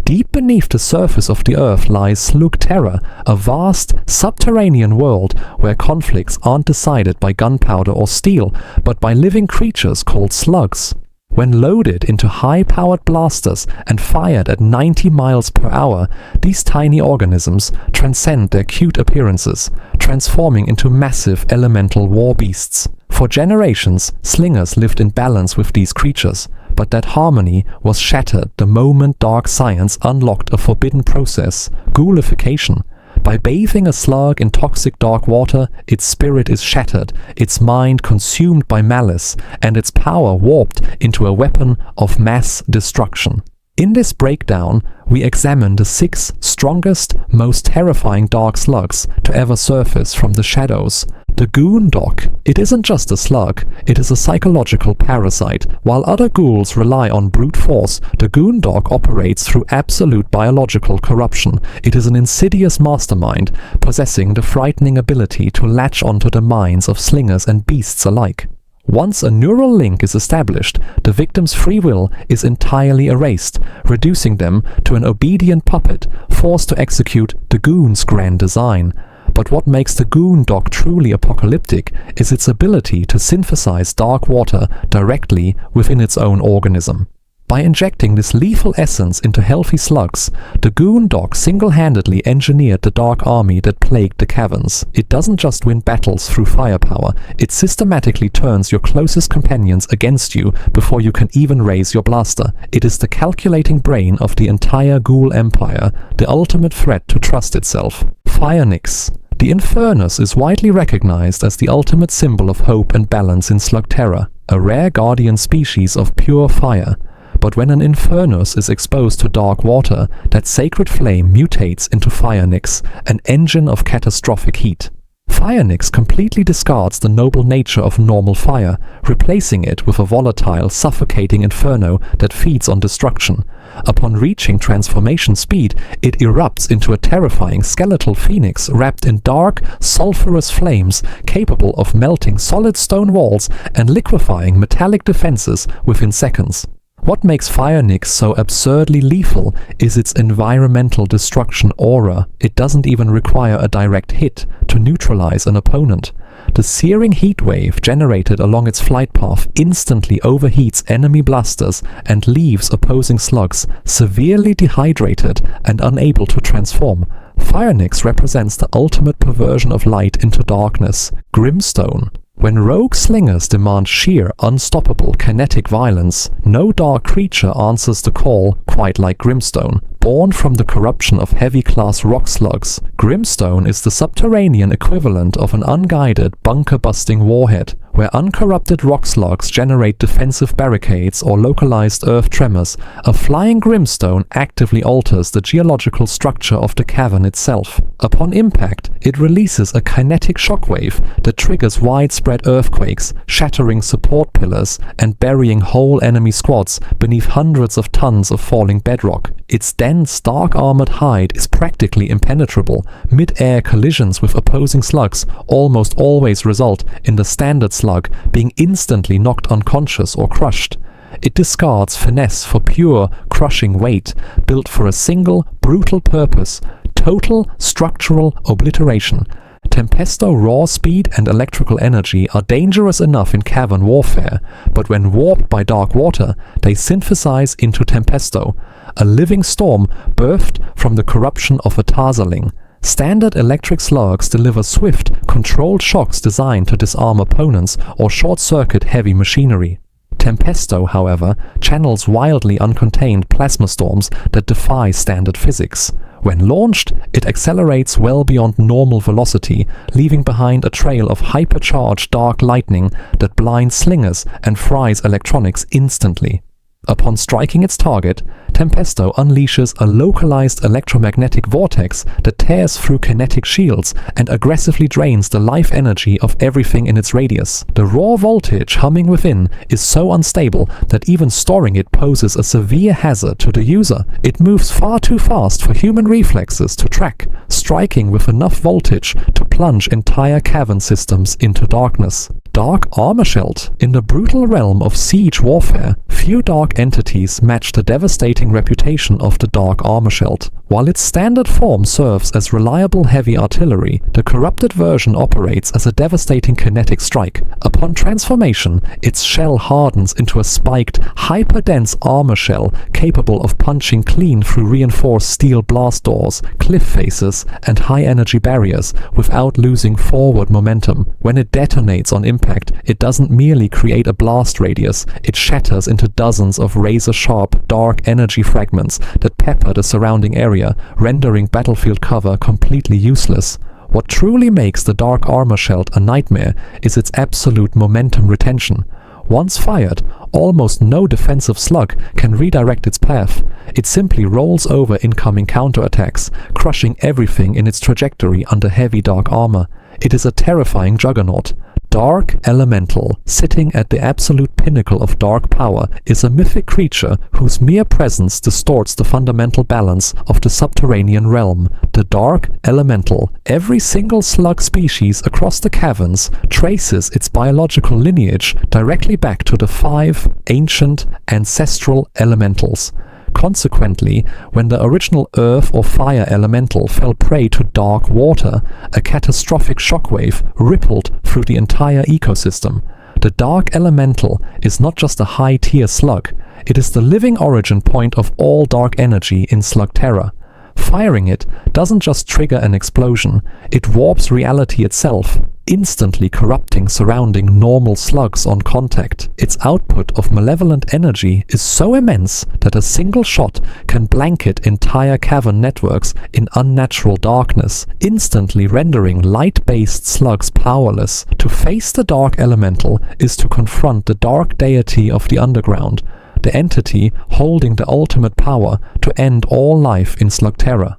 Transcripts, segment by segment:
Deep beneath the surface of the Earth lies Slugterra, a vast, subterranean world where conflicts aren't decided by gunpowder or steel, but by living creatures called slugs. When loaded into high-powered blasters and fired at 90 miles per hour, these tiny organisms transcend their cute appearances, transforming into massive elemental war beasts. For generations, slingers lived in balance with these creatures, but that harmony was shattered the moment dark science unlocked a forbidden process, ghoulification. By bathing a slug in toxic dark water, its spirit is shattered, its mind consumed by malice, and its power warped into a weapon of mass destruction. In this breakdown, we examine the 6 strongest, most terrifying dark slugs to ever surface from the shadows. The Goon Doc. It isn't just a slug, it is a psychological parasite. While other ghouls rely on brute force, the Goon Doc operates through absolute biological corruption. It is an insidious mastermind, possessing the frightening ability to latch onto the minds of slingers and beasts alike. Once a neural link is established, the victim's free will is entirely erased, reducing them to an obedient puppet forced to execute the goon's grand design. But what makes the Goon Doc truly apocalyptic is its ability to synthesize dark water directly within its own organism. By injecting this lethal essence into healthy slugs, the Goon Doc single-handedly engineered the dark army that plagued the caverns. It doesn't just win battles through firepower, it systematically turns your closest companions against you before you can even raise your blaster. It is the calculating brain of the entire ghoul empire, the ultimate threat to trust itself. Firenix. The Infernus is widely recognized as the ultimate symbol of hope and balance in Slugterra, a rare guardian species of pure fire. But when an Infernus is exposed to dark water, that sacred flame mutates into Firenix, an engine of catastrophic heat. Firenix completely discards the noble nature of normal fire, replacing it with a volatile, suffocating inferno that feeds on destruction. Upon reaching transformation speed, it erupts into a terrifying skeletal phoenix wrapped in dark, sulfurous flames capable of melting solid stone walls and liquefying metallic defenses within seconds. What makes Firenix so absurdly lethal is its environmental destruction aura. It doesn't even require a direct hit to neutralize an opponent. The searing heat wave generated along its flight path instantly overheats enemy blasters and leaves opposing slugs severely dehydrated and unable to transform. Firenix represents the ultimate perversion of light into darkness, Grimstone. When rogue slingers demand sheer, unstoppable kinetic violence, no dark creature answers the call quite like Grimstone. Born from the corruption of heavy-class rock slugs, Grimstone is the subterranean equivalent of an unguided, bunker-busting warhead, where uncorrupted rock slugs generate defensive barricades or localized earth tremors. A flying Grimstone actively alters the geological structure of the cavern itself. Upon impact, it releases a kinetic shockwave that triggers widespread earthquakes, shattering support pillars and burying whole enemy squads beneath hundreds of tons of falling bedrock. Its dense, dark-armored hide is practically impenetrable. Mid-air collisions with opposing slugs almost always result in the standard slug being instantly knocked unconscious or crushed. It discards finesse for pure, crushing weight, built for a single, brutal purpose: total structural obliteration. Tempesto raw speed and electrical energy are dangerous enough in cavern warfare, but when warped by dark water, they synthesize into Tempesto, a living storm birthed from the corruption of a Tarsaling. Standard electric slugs deliver swift, controlled shocks designed to disarm opponents or short-circuit heavy machinery. Tempesto, however, channels wildly uncontained plasma storms that defy standard physics. When launched, it accelerates well beyond normal velocity, leaving behind a trail of hypercharged dark lightning that blinds slingers and fries electronics instantly. Upon striking its target, Tempesto unleashes a localized electromagnetic vortex that tears through kinetic shields and aggressively drains the life energy of everything in its radius. The raw voltage humming within is so unstable that even storing it poses a severe hazard to the user. It moves far too fast for human reflexes to track, striking with enough voltage to plunge entire cavern systems into darkness. Dark Armor Sheld. In the brutal realm of siege warfare, few dark entities match the devastating reputation of the Dark Armor Sheld. While its standard form serves as reliable heavy artillery, the corrupted version operates as a devastating kinetic strike. Upon transformation, its shell hardens into a spiked, hyper-dense armor shell capable of punching clean through reinforced steel blast doors, cliff faces, and high-energy barriers without losing forward momentum. When it detonates on impact, it doesn't merely create a blast radius, it shatters into dozens of razor-sharp, dark energy fragments that pepper the surrounding area, rendering battlefield cover completely useless. What truly makes the Dark Armor Sheld a nightmare is its absolute momentum retention. Once fired, almost no defensive slug can redirect its path. It simply rolls over incoming counterattacks, crushing everything in its trajectory under heavy dark armor. It is a terrifying juggernaut. Dark Elemental, sitting at the absolute pinnacle of dark power, is a mythic creature whose mere presence distorts the fundamental balance of the subterranean realm. The Dark Elemental, every single slug species across the caverns, traces its biological lineage directly back to the 5 ancient ancestral elementals. Consequently, when the original earth or fire elemental fell prey to dark water, a catastrophic shockwave rippled through the entire ecosystem. The dark elemental is not just a high-tier slug, it is the living origin point of all dark energy in Slugterra. Firing it doesn't just trigger an explosion, it warps reality itself, instantly corrupting surrounding normal slugs on contact. Its output of malevolent energy is so immense that a single shot can blanket entire cavern networks in unnatural darkness, instantly rendering light-based slugs powerless. To face the dark elemental is to confront the dark deity of the underground, the entity holding the ultimate power to end all life in Slugterra.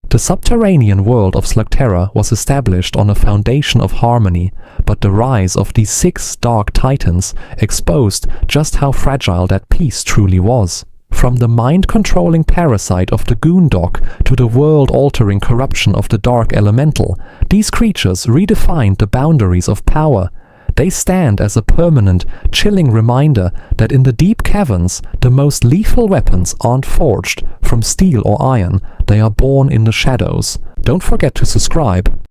The subterranean world of Slugterra was established on a foundation of harmony, but the rise of these 6 dark titans exposed just how fragile that peace truly was. From the mind-controlling parasite of the Goon Doc to the world-altering corruption of the Dark Elemental, these creatures redefined the boundaries of power. They stand as a permanent, chilling reminder that in the deep caverns, the most lethal weapons aren't forged from steel or iron, they are born in the shadows. Don't forget to subscribe.